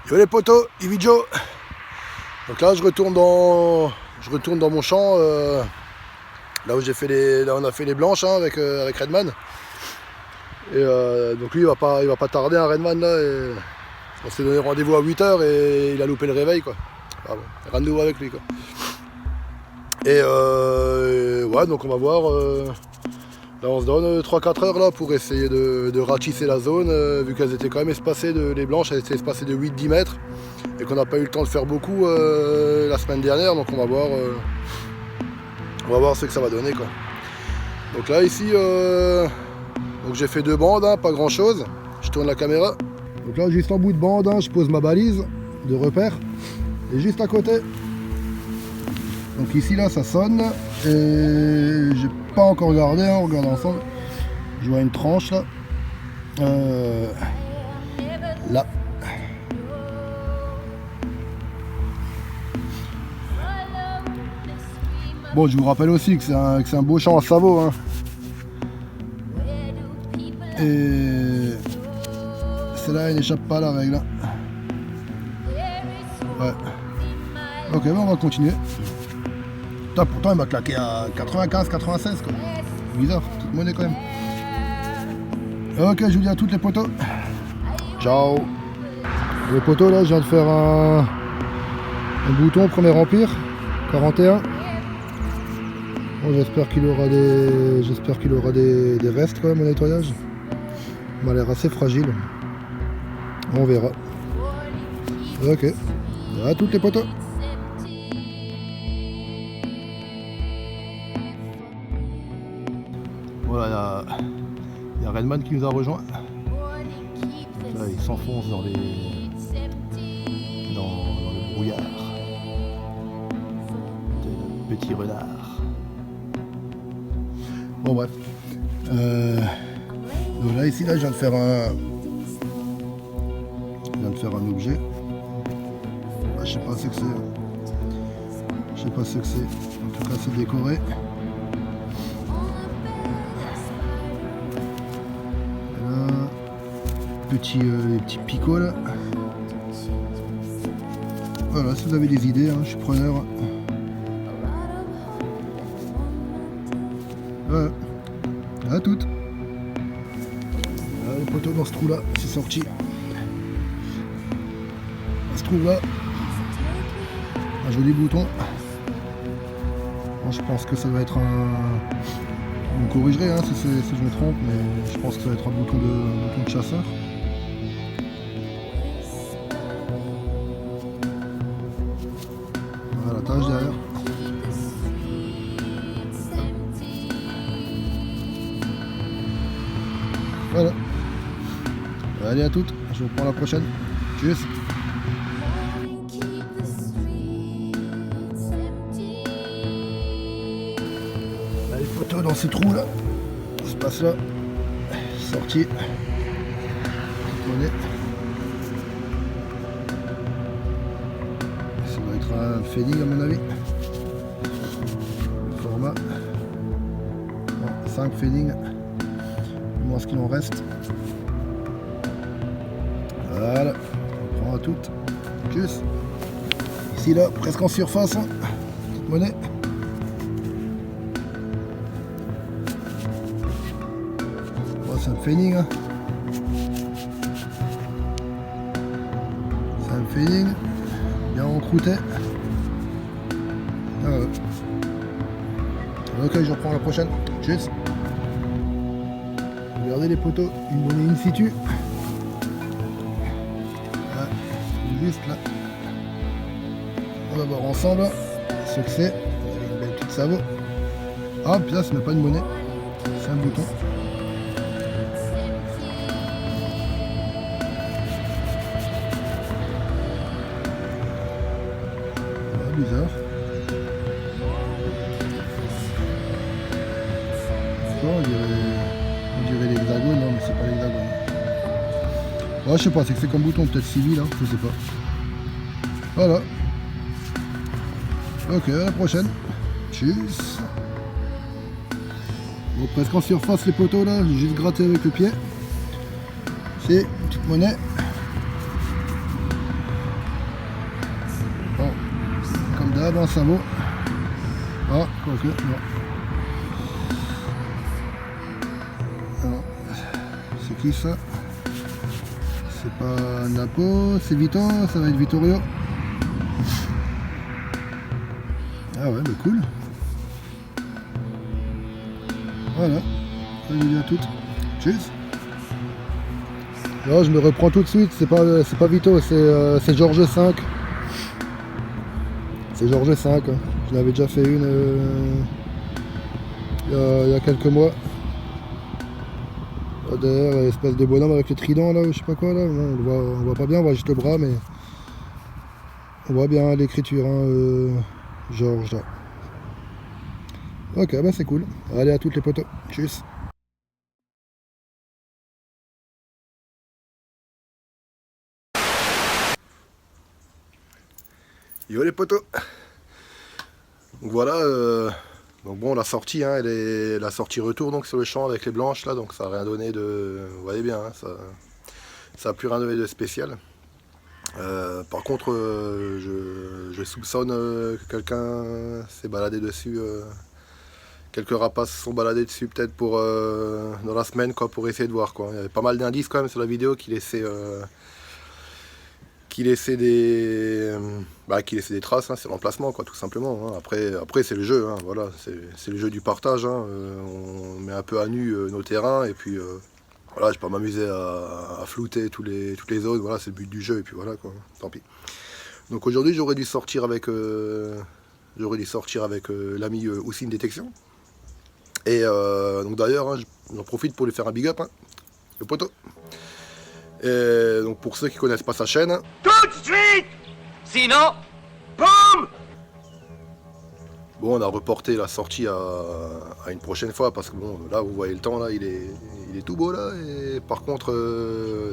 Yo les potos, Ivijo. Donc là je retourne dans mon champ, là où on a fait les blanches hein, avec Redman. Et donc lui il va pas tarder hein, Redman là. Et on s'est donné rendez-vous à 8 h et il a loupé le réveil quoi. Ah bon, rien de nouveau avec lui quoi. Et ouais donc on va voir. Là on se donne 3-4 heures là pour essayer de ratisser la zone, vu qu'elles étaient quand même espacées, les blanches elles étaient espacées de 8-10 mètres et qu'on n'a pas eu le temps de faire beaucoup la semaine dernière, donc on va voir ce que ça va donner quoi. Donc là ici donc j'ai fait 2 bandes, hein, pas grand chose, je tourne la caméra. Donc là juste en bout de bande, hein, je pose ma balise de repère et juste à côté. Donc ici là ça sonne et j'ai pas encore regardé, hein, on regarde ensemble. Je vois une tranche là. Là. Bon je vous rappelle aussi que c'est un beau champ à sabot. Hein. Et celle-là elle n'échappe pas à la règle. Ouais. Ok ben on va continuer. Putain, pourtant il m'a claqué à 95-96 quoi. Bizarre, petite monnaie quand même. Ok, je vous dis à toutes les potos. Ciao. Les potos là, je viens de faire un bouton premier empire 41. Bon, j'espère qu'il aura des restes quand même au nettoyage. Il m'a l'air assez fragile. On verra. Ok. À toutes les potos. Voilà, il y a Redman qui nous a rejoint. Là, il s'enfonce dans le brouillard. De petit renard. Bon bref. Donc là ici là je viens de faire un objet. Je sais pas ce que c'est. En tout cas c'est décoré. Les petits picots là. Voilà, si vous avez des idées, hein, je suis preneur. Voilà. À toutes. Là, le poteau dans ce trou là, c'est sorti. Ça se trouve là. Un joli bouton. Bon, je pense que ça doit être un. Vous me corrigerez hein, si je me trompe, mais je pense que ça va être un bouton de chasseur. Voilà, la tâche derrière. Voilà. Allez à toutes, je vous reprends la prochaine. Tchuss. Là, les poteaux dans ce trou là. Ça se passe là. Sorti. Petite monnaie. Ça va être un Fenning à mon avis. Le format. Bon, 5 Fenning. Moi ce qu'il en reste. Voilà. On prend à toutes. Tchuss. Ici là, presque en surface. Hein. Petite monnaie. C'est un Fenning. Hein. C'est un Fenning. Bien encrouté. Ah ouais. Ok, je reprends la prochaine. Tchuss. Regardez les poteaux, une monnaie in situ. Là, juste là. On va voir ensemble ce que c'est. On a une belle petite sabot. Ah, puis là, ce n'est pas une monnaie. C'est un bouton. Bizarre. On dirait l'hexagone, non mais c'est pas l'hexagone. Ouais, je sais pas, c'est que c'est comme bouton, peut-être civil, hein, je sais pas. Voilà. Ok, à la prochaine. Tchuss. Bon, presque en surface les poteaux là, j'ai juste gratté avec le pied. C'est une petite monnaie. Ah bon, ça vaut. Ah, quoique, non. Alors, c'est qui ça? C'est pas Napo, c'est Vito, ça va être Vittorio. Ah ouais, bah cool. Voilà, salut à toutes. Tchuss. Là, je me reprends tout de suite, c'est pas Vito, c'est Georges V. C'est Georges V, hein. Je l'avais déjà fait une il y a quelques mois. Derrière, espèce de bonhomme avec le trident là, ou je sais pas quoi là. Bon, on voit pas bien, on voit juste le bras, mais on voit bien l'écriture, hein, Georges là. Ok, bah c'est cool. Allez, à toutes les potos. Tchuss. Yo les potos. Donc voilà, donc bon, la sortie, hein, la sortie retour donc sur le champ avec les blanches là, donc ça n'a rien donné de, vous voyez bien, hein, ça a plus rien donné de spécial. Par contre, je soupçonne que quelqu'un s'est baladé dessus, quelques rapaces se sont baladés dessus peut-être pour dans la semaine quoi, pour essayer de voir quoi. Il y avait pas mal d'indices quand même sur la vidéo qui laissaient qui laissait des traces, hein, c'est l'emplacement quoi, tout simplement. Hein. Après c'est le jeu, hein, voilà, c'est le jeu du partage. Hein. On met un peu à nu nos terrains et puis voilà, je peux pas m'amuser à flouter toutes les zones. Voilà, c'est le but du jeu et puis voilà quoi. Tant pis. Donc aujourd'hui j'aurais dû sortir avec l'ami Houssine Détection. Et donc d'ailleurs, hein, j'en profite pour lui faire un big up, hein, le poteau. Et donc pour ceux qui connaissent pas sa chaîne, tout de suite, sinon, boum. Bon, on a reporté la sortie à une prochaine fois parce que bon, là vous voyez le temps là, il est tout beau là. Et par contre,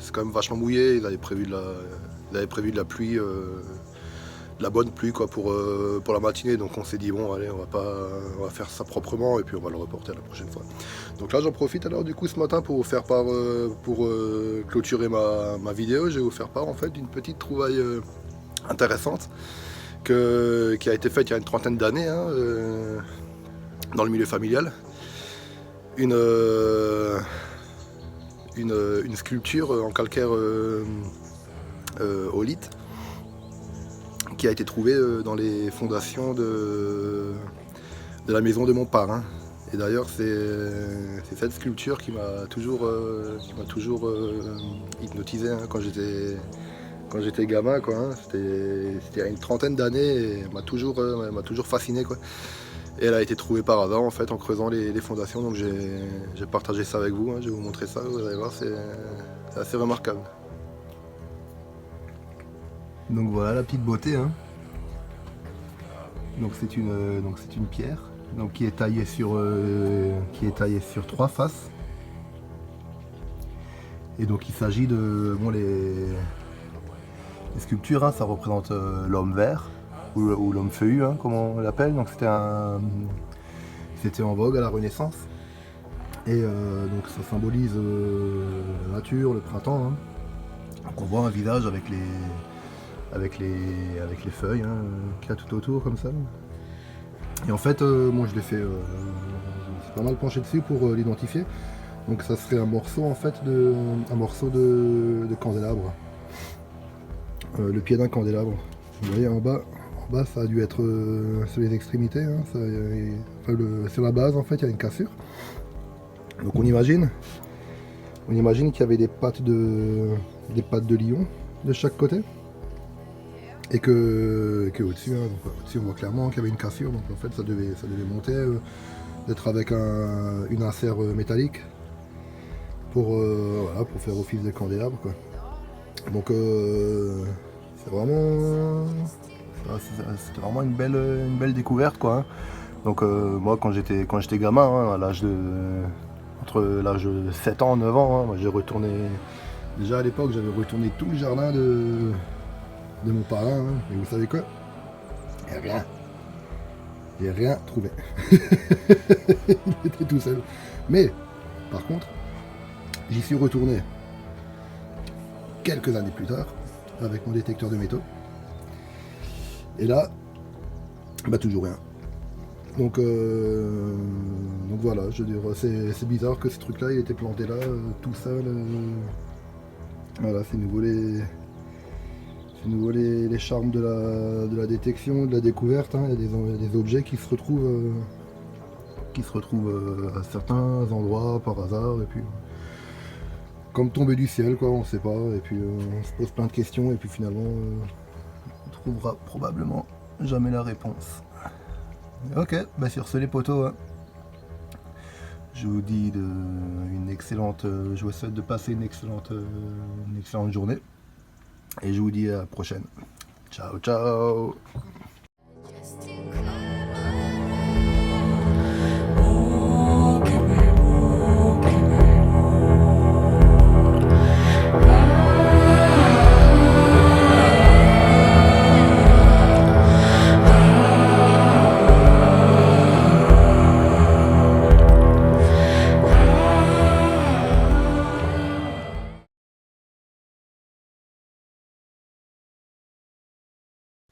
c'est quand même vachement mouillé. Ils avaient prévu de la pluie, de la bonne pluie quoi pour la matinée. Donc on s'est dit bon, allez, on va faire ça proprement et puis on va le reporter à la prochaine fois. Donc là, j'en profite alors du coup ce matin pour vous faire part, pour clôturer ma vidéo. Je vais vous faire part en fait d'une petite trouvaille intéressante. Qui a été faite il y a une trentaine d'années, hein, dans le milieu familial. Une sculpture en calcaire olite qui a été trouvée dans les fondations de la maison de mon parrain. Et d'ailleurs c'est cette sculpture qui m'a toujours hypnotisé, hein, quand j'étais gamin quoi, hein. C'était il y a une trentaine d'années et elle m'a toujours fasciné quoi. Et elle a été trouvée par hasard en fait en creusant les fondations, donc j'ai partagé ça avec vous, hein. Je vais vous montrer ça, vous allez voir, c'est assez remarquable. Donc voilà la petite beauté, hein. Donc c'est une pierre donc qui est taillée sur 3 faces. Et donc il s'agit de les sculptures, hein, ça représente l'homme vert ou l'homme feuillu, hein, comme on l'appelle. Donc c'était en vogue à la Renaissance. Et donc ça symbolise la nature, le printemps. Hein. Donc on voit un visage avec les feuilles, hein, qu'il y a tout autour comme ça. Et en fait, moi je l'ai fait, c'est pas mal penché dessus pour l'identifier. Donc ça serait un morceau en fait de candélabre. Le pied d'un candélabre. Vous voyez en bas ça a dû être sur les extrémités, hein, sur la base en fait il y a une cassure. Donc on imagine qu'il y avait des pattes de lion de chaque côté. Et que au-dessus, hein, au-dessus on voit clairement qu'il y avait une cassure, donc en fait ça devait monter, d'être avec une insert métallique pour faire office de candélabre quoi. Donc c'était vraiment une belle découverte quoi. Hein. Donc moi quand j'étais gamin, hein, entre l'âge de 7 ans, 9 ans, hein, moi, j'ai retourné, déjà à l'époque j'avais retourné tout le jardin de mon parrain, hein. Et vous savez quoi? J'ai rien trouvé. Il était tout seul. Mais par contre, j'y suis retourné quelques années plus tard avec mon détecteur de métaux. Et là, Bah toujours rien. Donc voilà, je veux dire, c'est bizarre que ce truc-là, il était planté là, tout seul. Voilà, c'est nouveau les charmes de la détection, de la découverte. Hein. Il y a des objets qui se retrouvent à certains endroits par hasard, et puis comme tomber du ciel, quoi, on sait pas, et puis on se pose plein de questions, et puis finalement on trouvera probablement jamais la réponse. Ok, bah sur ce les potos, hein. Je vous dis je vous souhaite de passer une excellente journée, et je vous dis à la prochaine. Ciao ciao.